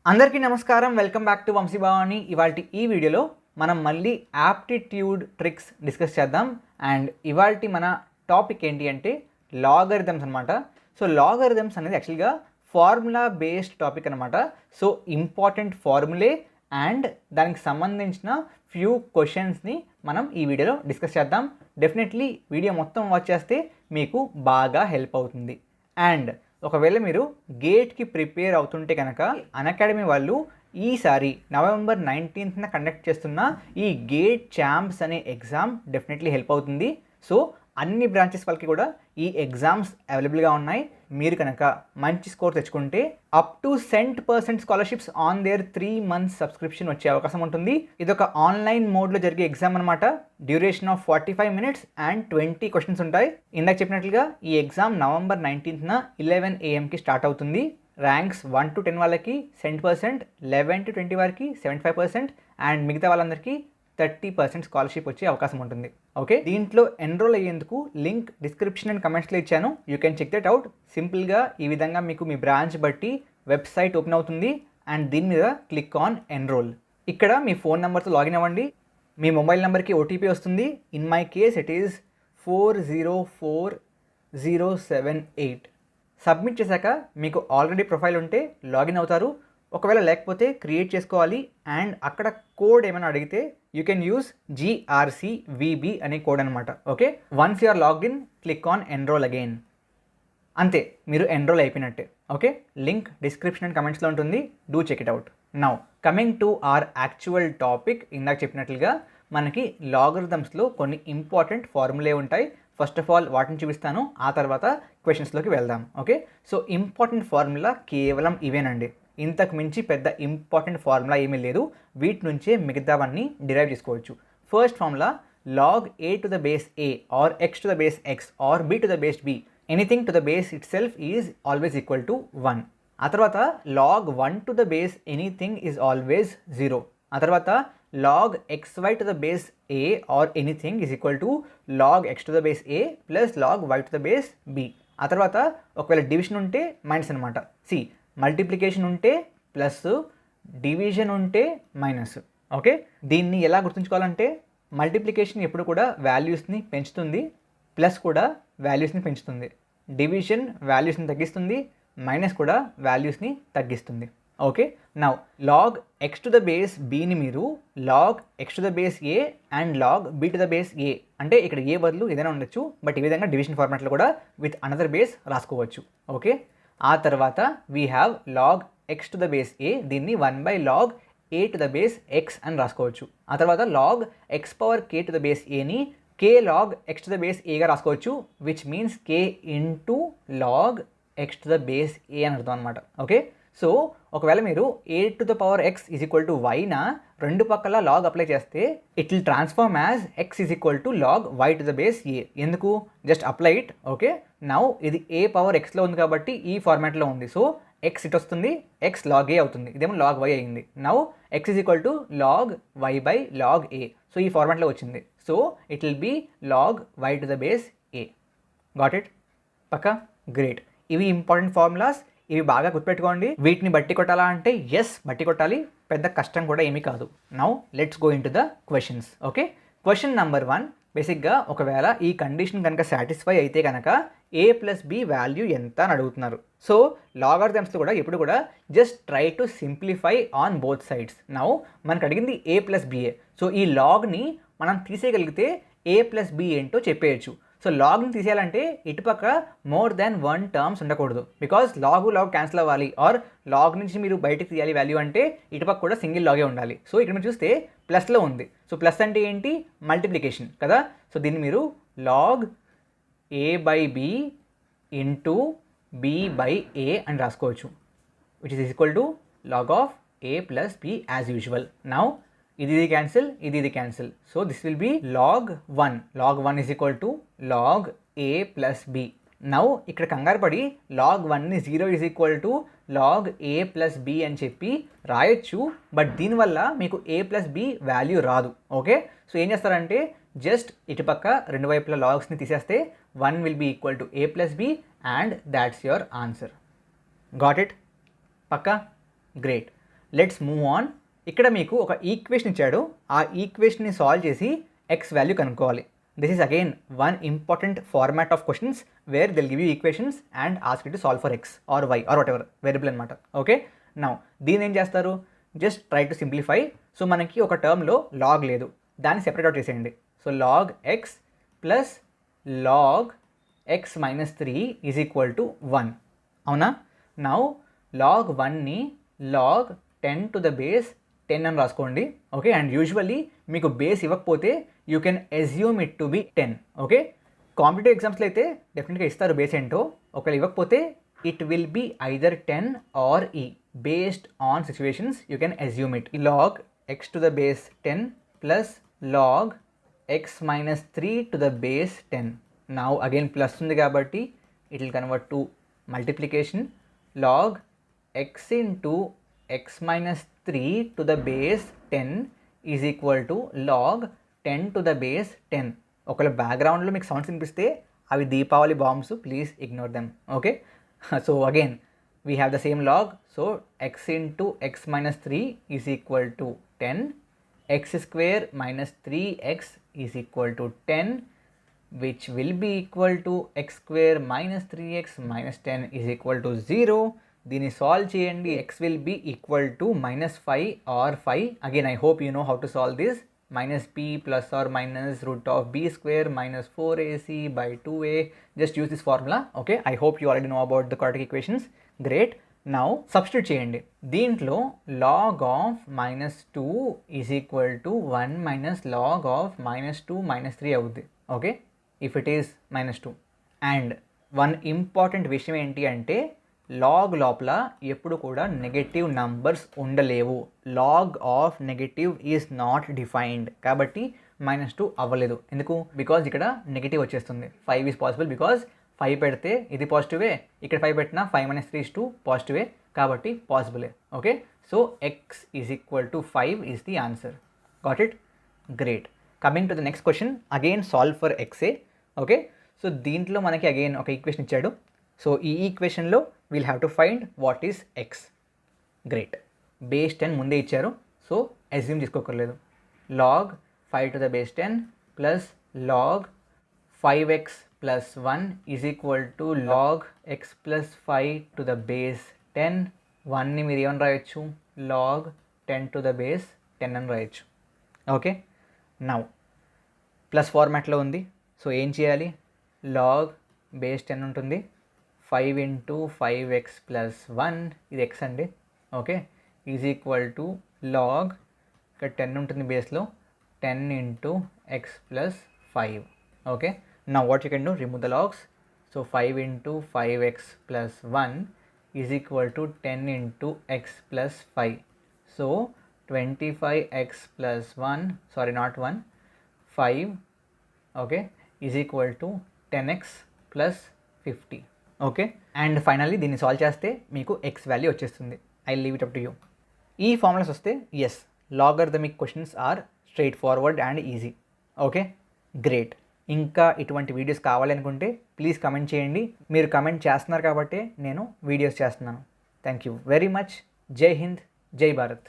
అందరికీ నమస్కారం. Welcome back to Vamshi Bhavani. ఇవాల్టి ఈ వీడియోలో మనం మళ్ళీ యాప్టిట్యూడ్ ట్రిక్స్ డిస్కస్ చేద్దాం. అండ్ ఇవాల్టి మన టాపిక్ ఏంటి అంటే లాగరిథమ్స్ అనమాట. సో లాగరిథమ్స్ అనేది యాక్చువల్గా ఫార్ములా బేస్డ్ టాపిక్ అనమాట. సో ఇంపార్టెంట్ ఫార్ములే అండ్ దానికి సంబంధించిన ఫ్యూ క్వశ్చన్స్ని మనం ఈ వీడియోలో డిస్కస్ చేద్దాం. డెఫినెట్లీ వీడియో మొత్తం వాచ్ చేస్తే మీకు బాగా హెల్ప్ అవుతుంది. అండ్ ఒకవేళ మీరు గేట్కి ప్రిపేర్ అవుతుంటే కనుక అన్అకాడమీ వాళ్ళు ఈసారి నవంబర్ 19th కండక్ట్ చేస్తున్న ఈ గేట్ ఛాంప్స్ అనే ఎగ్జామ్ డెఫినెట్లీ హెల్ప్ అవుతుంది. సో అన్ని బ్రాంచెస్ వాళ్ళకి కూడా ఈ ఎగ్జామ్స్ అవైలబుల్గా ఉన్నాయి. మీరు కనుక మంచి స్కోర్ తెచ్చుకుంటే up to 100% scholarships on their 3 months subscription వచ్చే అవకాశం ఉంటుంది. ఇది ఒక ఆన్లైన్ మోడ్లో జరిగే ఎగ్జామ్ అనమాట. Duration of 45 minutes and 20 questions ఉంటాయి. ఇందాక చెప్పినట్లుగా ఈ exam November 19th 11 AM start అవుతుంది. ర్యాంక్స్ 1 to 10 వాళ్ళకి 100%, 11 to 20 వారికి 75% అండ్ మిగతా వాళ్ళందరికీ 30% స్కాలర్షిప్ వచ్చే అవకాశం ఉంటుంది. ఓకే, దీంట్లో ఎన్రోల్ అయ్యేందుకు లింక్ డిస్క్రిప్షన్ అండ్ కమెంట్స్లో ఇచ్చాను. You can check that out. సింపుల్గా ఈ విధంగా మీకు మీ బ్రాంచ్ బట్టి వెబ్సైట్ ఓపెన్ అవుతుంది అండ్ దీని మీద క్లిక్ ఆన్ ఎన్రోల్. ఇక్కడ మీ ఫోన్ నెంబర్తో లాగిన్ అవ్వండి. మీ మొబైల్ నెంబర్కి ఓటీపీ వస్తుంది. In my case it is 404078. Submit చేశాక మీకు ఆల్రెడీ ప్రొఫైల్ ఉంటే లాగిన్ అవుతారు. ఒకవేళ లేకపోతే క్రియేట్ చేసుకోవాలి. అండ్ అక్కడ కోడ్ ఏమైనా అడిగితే యూ కెన్ యూస్ GRCVB అనే కోడ్ అనమాట. Okay, once you're login click on enroll again. అంతే, మీరు ఎన్రోల్ అయిపోయినట్టే. ఓకే, లింక్ డిస్క్రిప్షన్ అండ్ కమెంట్స్లో ఉంటుంది. Do check it out. Now coming to our actual topic. ఇందాక చెప్పినట్లుగా మనకి లాగరిథమ్స్లో కొన్ని ఇంపార్టెంట్ ఫార్ములే ఉంటాయి. ఫస్ట్ ఆఫ్ ఆల్ వాటిని చూపిస్తాను, ఆ తర్వాత క్వశ్చన్స్లోకి వెళ్దాం. ఓకే, సో ఇంపార్టెంట్ ఫార్ములా కేవలం ఇవేనండి. ఇంతకు మించి పెద్ద ఇంపార్టెంట్ ఫార్ములా ఏమీ లేదు. వీటి నుంచే మిగతావన్నీ డిరైవ్ చేసుకోవచ్చు. First formula log a to the base a or x to the base x or b to the base b, anything to the base itself is always equal to 1. ఆ తర్వాత log 1 to the base anything is always 0. ఆ తర్వాత log xy to the base a or anything is equal to log x to the base a plus log y to the base b. ఆ తర్వాత ఒకవేళ division ఉంటే minus అనమాట. C multiplication ఉంటే plus, division ఉంటే minus. Okay, దీన్ని ఎలా గుర్తుంచుకోవాలంటే multiplication ఎప్పుడు కూడా వాల్యూస్ని పెంచుతుంది, ప్లస్ కూడా వాల్యూస్ని పెంచుతుంది, డివిజన్ వాల్యూస్ని తగ్గిస్తుంది, మైనస్ కూడా వాల్యూస్ని తగ్గిస్తుంది. Okay, now log x to the base బీని మీరు log x to the base a and log b to the base a అంటే ఇక్కడ ఏ బదులు ఏదైనా ఉండొచ్చు, బట్ ఈ విధంగా డివిజన్ ఫార్మాట్లో కూడా విత్ అనదర్ బేస్ రాసుకోవచ్చు. ఓకే, ఆ తర్వాత we have log x to the base a, దీన్ని 1/log a to the base x అని రాసుకోవచ్చు. ఆ తర్వాత log X power k to the base aని k log x to the base a గా రాసుకోవచ్చు, which means k into log x to the base a అని అర్థం అనమాట. ఓకే, సో ఒకవేళ మీరు a to the power x is equal to y నా రెండు పక్కల లాగ్ అప్లై చేస్తే it will transform as x is equal to log y to the base a. ఎందుకు? Just apply it. Okay, now ఇది a power xలో ఉంది కాబట్టి ఈ ఫార్మాట్లో ఉంది. సో x ఇట్ వస్తుంది, x log a అవుతుంది, ఇదేమో log y అయింది. Now x is equal to log y by log a. So ఈ ఫార్మాట్లో వచ్చింది. So it will be log y to the base a. Got it? పక్కా? Great. ఇవి important formulas, ఇవి బాగా గుర్తుపెట్టుకోండి. వీటిని బట్టి కొట్టాలా అంటే ఎస్ బట్టి కొట్టాలి, పెద్ద కష్టం కూడా ఏమీ కాదు. Now let's go in to the questions. Okay, question number 1. బేసిక్గా ఒకవేళ ఈ కండిషన్ కనుక సాటిస్ఫై అయితే కనుక a ప్లస్ b వాల్యూ ఎంత అని అడుగుతున్నారు. సో లాగరిథమ్స్లో కూడా ఎప్పుడు కూడా just try to simplify on both sides. Now మనకు అడిగింది a ప్లస్ ba. సో ఈ లాగ్ని మనం తీసేయగలిగితే a ప్లస్ b ఏంటో చెప్పేయచ్చు. సో లాగ్ని తీసేయాలంటే ఇటుపక్క మోర్ దాన్ 1 టర్మ్స్ ఉండకూడదు, బికాజ్ లాగ్ క్యాన్సిల్ అవ్వాలి. ఆర్ లాగ్ నుంచి మీరు బయటకు తీయాలి వాల్యూ అంటే ఇటుపక్క కూడా సింగిల్ లాగే ఉండాలి. సో ఇక్కడ మీరు చూస్తే ప్లస్లో ఉంది. సో ప్లస్ అంటే ఏంటి? మల్టిప్లికేషన్ కదా. సో దీన్ని మీరు log a by b into b by a అని రాసుకోవచ్చు, which is equal to log of a plus b as usual. Now ఇది క్యాన్సిల్, ఇది cancel. So this will be log 1. log 1 is equal to log a plus b. Now ఇక్కడ కంగారు పడి log 1ని 0 is equal to log a plus b అని చెప్పి రాయొచ్చు, but దీనివల్ల మీకు a plus b వాల్యూ రాదు. ఓకే, సో ఏం చేస్తారంటే జస్ట్ ఇటుపక్క రెండు వైపుల లాగ్స్ని తీసేస్తే 1 will be equal to a plus b and that's your answer. Got it? పక్కా? గ్రేట్. Let's move on. ఇక్కడ మీకు ఒక ఈక్వేషన్ ఇచ్చాడు, ఆ ఈక్వేషన్ని సాల్వ్ చేసి ఎక్స్ వాల్యూ కనుక్కోవాలి. This is again one important format of questions where they'll give you equations and ask you to solve for X or Y or whatever variable అనమాట. Okay, now దీని ఏం చేస్తారు, just try to simplify. So మనకి ఒక టర్మ్లో log లేదు, దాన్ని separate out చేసేయండి. So log x plus log x minus 3 is equal to 1. అవునా? నౌ లాగ్ 1ని లాగ్ 10 టు ద బేస్ 10 అని రాసుకోండి. ఓకే, అండ్ యూజువల్లీ మీకు బేస్ ఇవ్వకపోతే you can assume it to be 10. Okay, competitive ఎగ్జామ్స్లో అయితే డెఫినెట్గా ఇస్తారు బేస్ ఏంటో. ఒకవేళ ఇవ్వకపోతే it will be either 10 or e. Based on situations you can assume it. Log x to the base 10 plus log x minus 3 to the base 10. Now again plus ఉంది కాబట్టి it will convert to multiplication. Log X into X minus 3 to the base 10 is equal to log 10 to the base 10. ఒకవేళ బ్యాక్గ్రౌండ్లో మీకు sounds వినిపిస్తే అవి Deepavali bombs, please ignore them. Okay, so again we have the same log. So X into X minus 3 is equal to 10. X square minus 3x is equal to 10, which will be equal to x square minus 3x minus 10 is equal to 0. దీన్ని solve చేయండి. x will be equal to minus 5 or 5. Again, I hope you know how to solve this. Minus p plus or minus root of b square minus 4ac by 2a. Just use this formula. Okay, I hope you already know about the quadratic equations. Great. Now substitute చేయండి. దీంట్లో log of minus 2 is equal to 1 minus log of minus 2 minus 3 అవుద్ది. Okay, if it is minus 2. And one important విషయం ఏంటి అంటే log లోపల ఎప్పుడు కూడా negative numbers ఉండలేవు. Log of negative is not defined, కాబట్టి -2 అవ్వలేదు. ఎందుకు? బికాజ్ ఇక్కడ నెగటివ్ వచ్చేస్తుంది. 5 ఈజ్ పాసిబుల్ బికాజ్ 5 పెడితే ఇది పాజిటివే, ఇక్కడ 5 పెట్టినా 5 - 3 is 2 పాజిటివే, కాబట్టి పాసిబులే. Okay, so x is equal to 5 is the answer. Got it? Great. Coming to the next question, again solve for ఎక్సే. ఓకే, సో దీంట్లో మనకి అగైన్ ఒక ఈక్వేషన్ ఇచ్చాడు. సో ఈ ఈక్వేషన్లో we'll have to find what is x. Great. Base 10 ముందే ఇచ్చారు, సో అజ్యూమ్ చేసుకోకర్లేదు. Log 5 to the base 10 plus log 5x plus 1 is equal to log x plus 5 to the base 10. 1ని మీరు ఏమని రాయొచ్చు? లాగ్ 10 టు ద బేస్ 10 అని రాయొచ్చు. Okay, now plus ఫార్మాట్లో ఉంది. సో ఏం చేయాలి? లాగ్ బేస్ 10 ఉంటుంది, 5 ఇంటూ 5x ప్లస్ 1 ఇది x అండి. Okay, is equal to log ఇక్కడ 10 ఉంటుంది బేస్లో, 10 into x plus 5. Okay, now what you can do? Remove the logs. So 5 into 5x plus 1 is equal to 10 into x plus 5. So 25x plus 1, sorry not 1, 5, okay, is equal to 10x plus 50. Okay, and finally దీన్ని solve చేస్తే మీకు X value వచ్చేస్తుంది. I leave it up to you. ఈ formulas వస్తే yes, logarithmic questions are straightforward and easy. Okay, great. ఇంకా ఇటువంటి videos కావాలనుకుంటే please comment చేయండి. మీరు కమెంట్ చేస్తున్నారు కాబట్టి నేను వీడియోస్ చేస్తున్నాను. Thank you very much. జై హింద్, జై భారత్.